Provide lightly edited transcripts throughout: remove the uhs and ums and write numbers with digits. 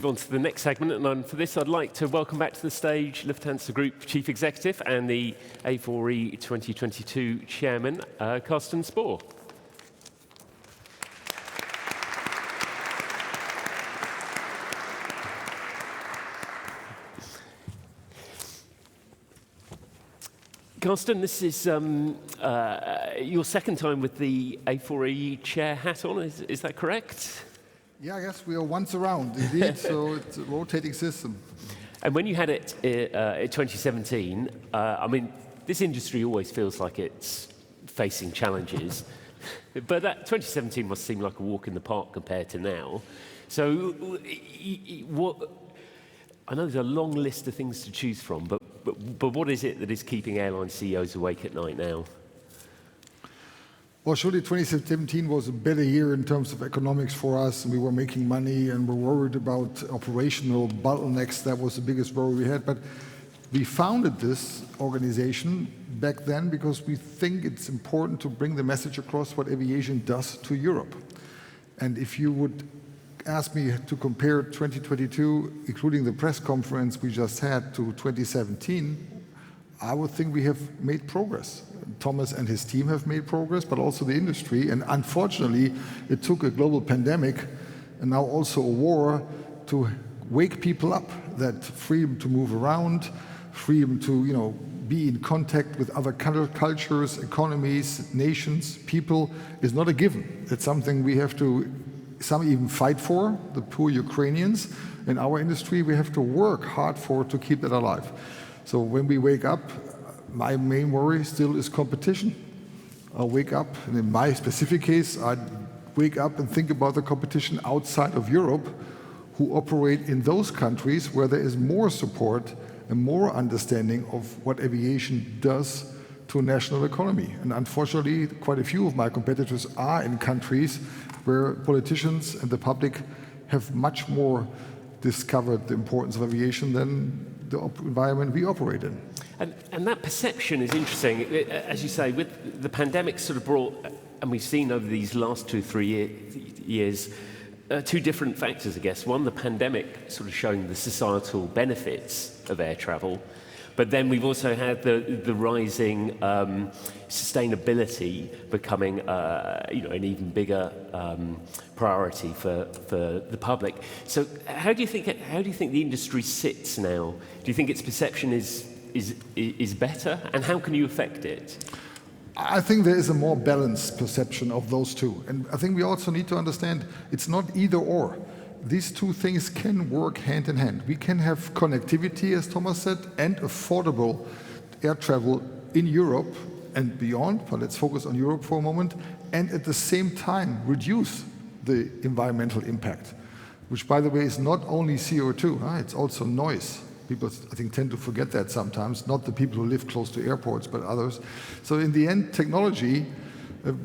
On to the next segment, and for this I'd like to welcome back to the stage Lufthansa Group Chief Executive and the A4E 2022 Chairman, Carsten Spohr. Carsten, this is your second time with the A4E chair hat on, is that correct? Yeah, I guess we are once around, indeed, so it's a rotating system. And when you had it in 2017, I mean, this industry always feels like it's facing challenges, but that 2017 must seem like a walk in the park compared to now. So I know there's a long list of things to choose from, but what is it that is keeping airline CEOs awake at night now? Well, surely 2017 was a better year in terms of economics for us. We were making money and we're worried about operational bottlenecks. That was the biggest worry we had. But we founded this organization back then because we think it's important to bring the message across what aviation does to Europe. And if you would ask me to compare 2022, including the press conference we just had, to 2017, I would think we have made progress. Thomas and his team have made progress, but also the industry. And unfortunately, it took a global pandemic and now also a war to wake people up that freedom to move around, freedom to be in contact with other cultures, economies, nations, people is not a given. It's something we have to, some even fight for, the poor Ukrainians. In our industry, we have to work hard for to keep that alive. So when we wake up, my main worry still is competition. I'll wake up, and in my specific case, I'd wake up and think about the competition outside of Europe who operate in those countries where there is more support and more understanding of what aviation does to a national economy. And unfortunately, quite a few of my competitors are in countries where politicians and the public have much more discovered the importance of aviation than the environment we operate in. And that perception is interesting. As you say, with the pandemic sort of brought, and we've seen over these last 2 or 3 years, two different factors, I guess. One, the pandemic sort of showing the societal benefits of air travel, but then we've also had the rising sustainability becoming an even bigger priority for the public. So how do you think the industry sits now? Do you think its perception is better, and how can you affect it? I think there is a more balanced perception of those two, and I think we also need to understand it's not either or. These two things can work hand in hand. We can have connectivity, as Thomas said, and affordable air travel in Europe and beyond, but let's focus on Europe for a moment, and at the same time reduce the environmental impact, which, by the way, is not only CO2, it's also noise. People, I think, tend to forget that sometimes, not the people who live close to airports, but others. So in the end, technology,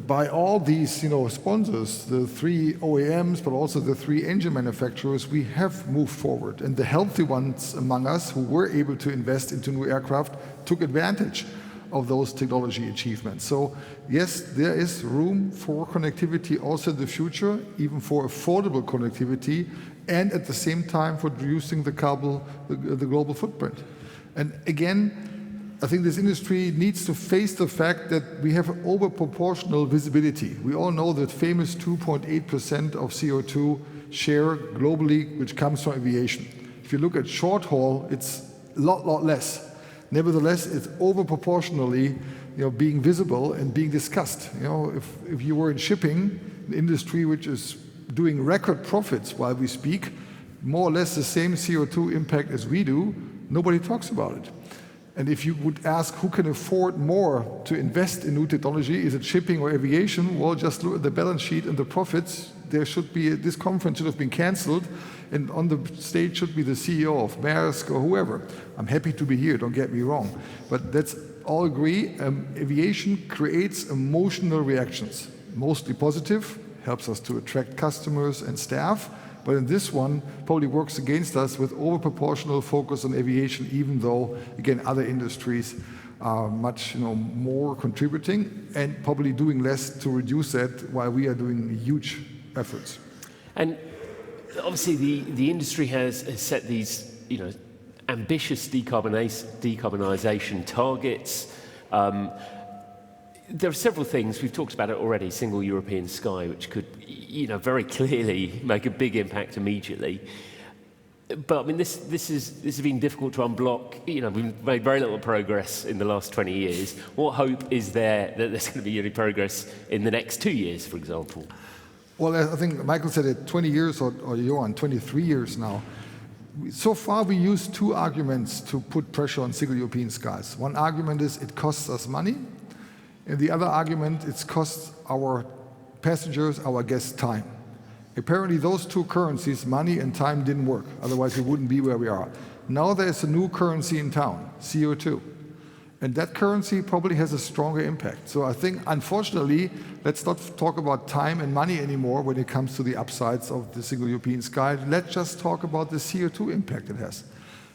by all these sponsors, the 3 OEMs, but also the 3 engine manufacturers, we have moved forward. And the healthy ones among us who were able to invest into new aircraft took advantage of those technology achievements. So yes, there is room for connectivity also in the future, even for affordable connectivity, and at the same time for reducing the global footprint. And again, I think this industry needs to face the fact that we have overproportional visibility. We all know that famous 2.8% of CO2 share globally, which comes from aviation. If you look at short haul, it's a lot less. Nevertheless, it's overproportionally being visible and being discussed. If you were in shipping, an industry which is doing record profits while we speak, more or less the same CO2 impact as we do, nobody talks about it. And if you would ask who can afford more to invest in new technology, is it shipping or aviation? Well, just look at the balance sheet and the profits. This conference should have been canceled, and on the stage should be the CEO of Maersk or whoever. I'm happy to be here, don't get me wrong. But let's all agree, aviation creates emotional reactions, mostly positive, helps us to attract customers and staff, but in this one probably works against us with overproportional focus on aviation, even though, again, other industries are much more contributing and probably doing less to reduce that, while we are doing huge efforts. And obviously the industry has set these, ambitious decarbonisation targets. There are several things, we've talked about it already, single European sky, which could, very clearly make a big impact immediately. But I mean, this has been difficult to unblock. We've made very little progress in the last 20 years. What hope is there that there's going to be any progress in the next 2 years, for example? Well, I think Michael said it, 20 years, or Johan, 23 years now. So far, we used two arguments to put pressure on single European skies. One argument is it costs us money, and the other argument, it costs our passengers, our guests, time. Apparently, those two currencies, money and time, didn't work. Otherwise, we wouldn't be where we are. Now there's a new currency in town, CO2. And that currency probably has a stronger impact. So I think, unfortunately, let's not talk about time and money anymore when it comes to the upsides of the single European sky. Let's just talk about the CO2 impact it has.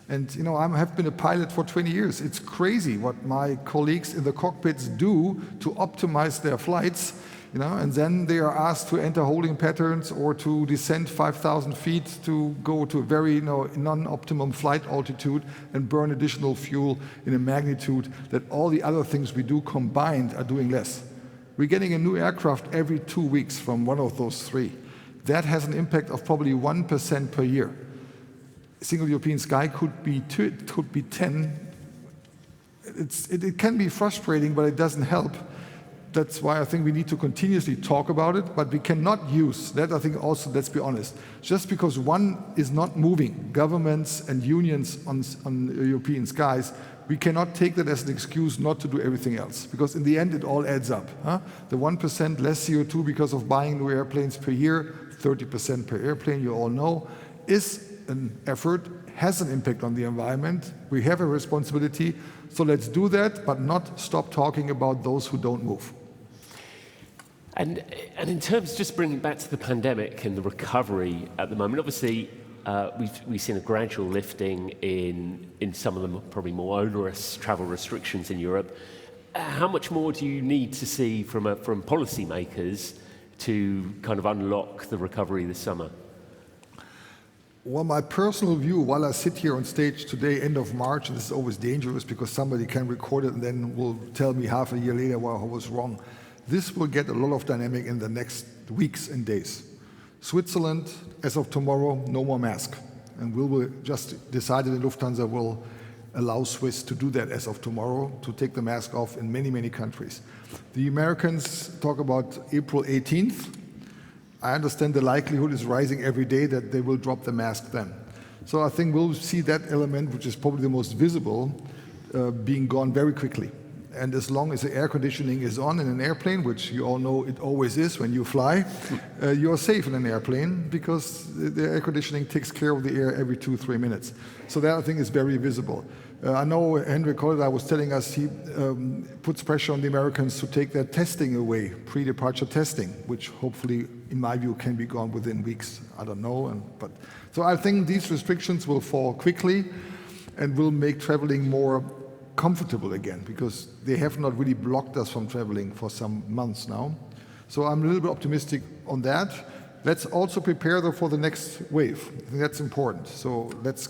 And I have been a pilot for 20 years. It's crazy what my colleagues in the cockpits do to optimize their flights, and then they are asked to enter holding patterns or to descend 5,000 feet to go to a very non-optimum flight altitude and burn additional fuel in a magnitude that all the other things we do combined are doing less. We're getting a new aircraft every 2 weeks from one of those three. That has an impact of probably 1% per year. Single European sky could be 10. It can be frustrating, but it doesn't help. That's why I think we need to continuously talk about it, but we cannot use that. I think also, let's be honest, just because one is not moving, governments and unions on European skies, we cannot take that as an excuse not to do everything else, because in the end it all adds up. The 1% less CO2 because of buying new airplanes per year, 30% per airplane, you all know, is an effort, has an impact on the environment. We have a responsibility, so let's do that, but not stop talking about those who don't move. And in terms, just bringing it back to the pandemic and the recovery at the moment, obviously we've seen a gradual lifting in some of the probably more onerous travel restrictions in Europe. How much more do you need to see from policymakers to kind of unlock the recovery this summer? Well, my personal view, while I sit here on stage today, end of March, and this is always dangerous because somebody can record it and then will tell me half a year later why I was wrong. This will get a lot of dynamic in the next weeks and days. Switzerland, as of tomorrow, no more mask. And we will just decided that Lufthansa will allow Swiss to do that as of tomorrow, to take the mask off in many, many countries. The Americans talk about April 18th. I understand the likelihood is rising every day that they will drop the mask then. So I think we'll see that element, which is probably the most visible, being gone very quickly. And as long as the air conditioning is on in an airplane, which you all know it always is when you fly, you're safe in an airplane because the air conditioning takes care of the air every 2-3 minutes. So that I think is very visible. I know Henrik Holder was telling us he puts pressure on the Americans to take their testing away, pre-departure testing, which hopefully, in my view, can be gone within weeks. I don't know. So I think these restrictions will fall quickly and will make traveling more comfortable again, because they have not really blocked us from traveling for some months now. So I'm a little bit optimistic on that. Let's also prepare though for the next wave. I think that's important. So let's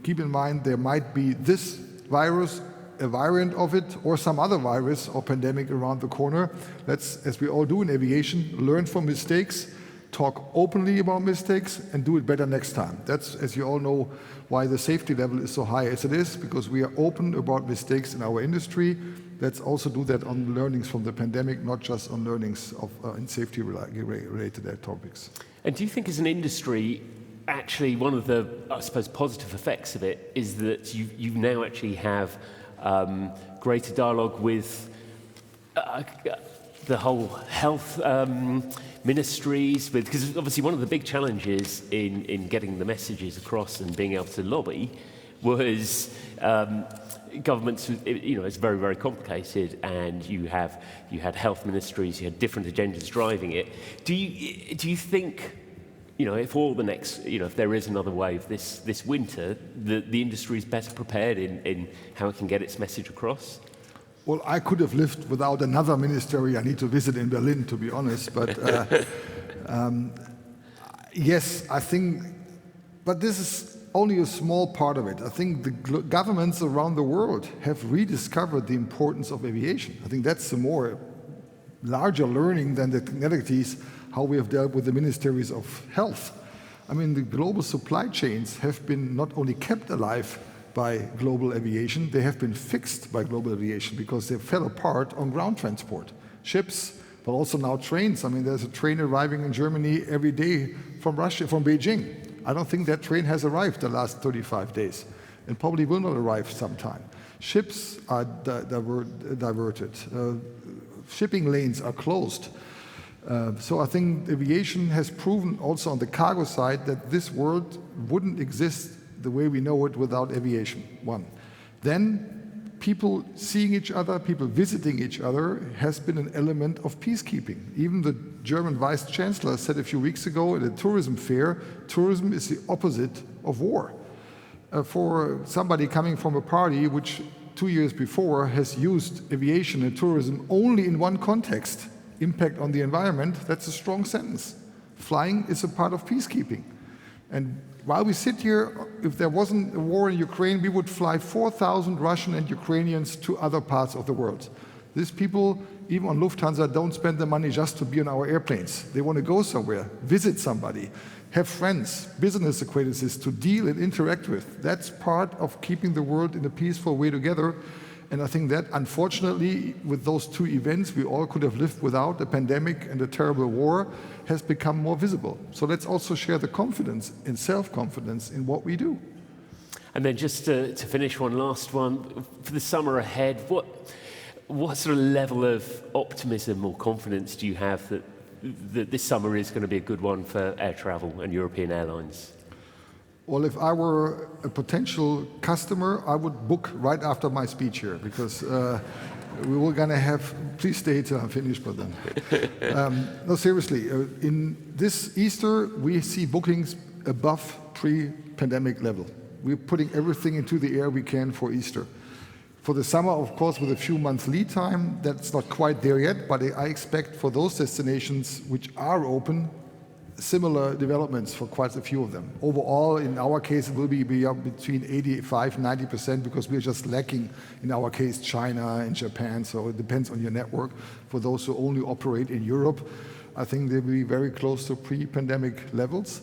keep in mind there might be this virus, a variant of it, or some other virus or pandemic around the corner. Let's, as we all do in aviation, learn from mistakes, talk openly about mistakes, and do it better next time. That's, as you all know, why the safety level is so high as it is, because we are open about mistakes in our industry. Let's also do that on learnings from the pandemic, not just on learnings of in safety-related topics. And do you think as an industry, actually one of the, I suppose, positive effects of it is that you now actually have greater dialogue with the whole health ministries, because obviously one of the big challenges in getting the messages across and being able to lobby was governments, it's very, very complicated, and you had health ministries, you had different agendas driving it. Do you think, if all the next, if there is another wave this winter, the industry is better prepared in how it can get its message across? Well, I could have lived without another ministry I need to visit in Berlin, to be honest. But Yes, I think, but this is only a small part of it. I think the governments around the world have rediscovered the importance of aviation. I think that's a more larger learning than the technicalities, how we have dealt with the ministries of health. I mean, the global supply chains have been not only kept alive by global aviation, they have been fixed by global aviation because they fell apart on ground transport. Ships, but also now trains. I mean, there's a train arriving in Germany every day from Russia, from Beijing. I don't think that train has arrived the last 35 days and probably will not arrive sometime. Ships are diverted. Shipping lanes are closed. So I think aviation has proven also on the cargo side that this world wouldn't exist the way we know it without aviation, one. Then people seeing each other, people visiting each other has been an element of peacekeeping. Even the German Vice Chancellor said a few weeks ago at a tourism fair, tourism is the opposite of war. For somebody coming from a party which 2 years before has used aviation and tourism only in one context, impact on the environment, that's a strong sentence. Flying is a part of peacekeeping. And while we sit here, if there wasn't a war in Ukraine, we would fly 4,000 Russian and Ukrainians to other parts of the world. These people, even on Lufthansa, don't spend the money just to be on our airplanes. They want to go somewhere, visit somebody, have friends, business acquaintances to deal and interact with. That's part of keeping the world in a peaceful way together. And I think that, unfortunately, with those two events we all could have lived without, the pandemic and the terrible war, has become more visible. So let's also share the confidence and self-confidence in what we do. And then just to finish, one last one. For the summer ahead, what sort of level of optimism or confidence do you have that this summer is going to be a good one for air travel and European airlines? Well, if I were a potential customer, I would book right after my speech here, because we were going to have, please stay till I'm finished, but then. No, seriously, in this Easter, we see bookings above pre-pandemic level. We're putting everything into the air we can for Easter. For the summer, of course, with a few months lead time, that's not quite there yet, but I expect for those destinations which are open, similar developments for quite a few of them. Overall, in our case, it will be between 85 and 90% because we're just lacking, in our case, China and Japan, so it depends on your network. For those who only operate in Europe, I think they'll be very close to pre-pandemic levels.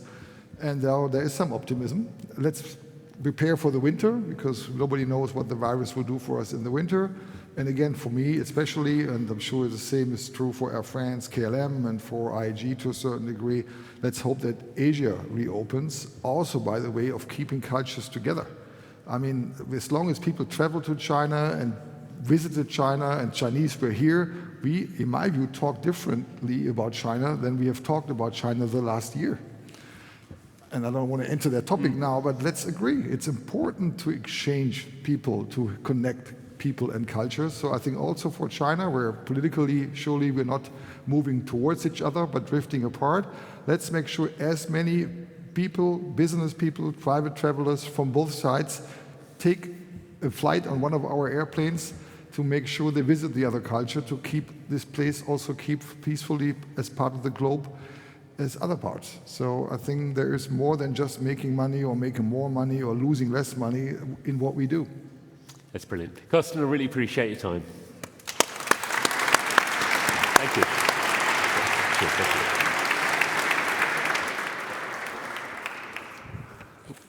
And there is some optimism. Let's prepare for the winter, because nobody knows what the virus will do for us in the winter. And again, for me especially, and I'm sure the same is true for Air France, KLM, and for IAG to a certain degree, let's hope that Asia reopens, also by the way of keeping cultures together. I mean, as long as people travel to China and visited China and Chinese were here, we, in my view, talk differently about China than we have talked about China the last year. And I don't want to enter that topic now, but let's agree. It's important to exchange people, to connect people and cultures. So I think also for China, where politically, surely we're not moving towards each other, but drifting apart, let's make sure as many people, business people, private travelers from both sides take a flight on one of our airplanes to make sure they visit the other culture, to keep this place also keep peacefully as part of the globe as other parts. So I think there is more than just making money or making more money or losing less money in what we do. That's brilliant. Carsten, I really appreciate your time. Thank you. Cheers, thank you.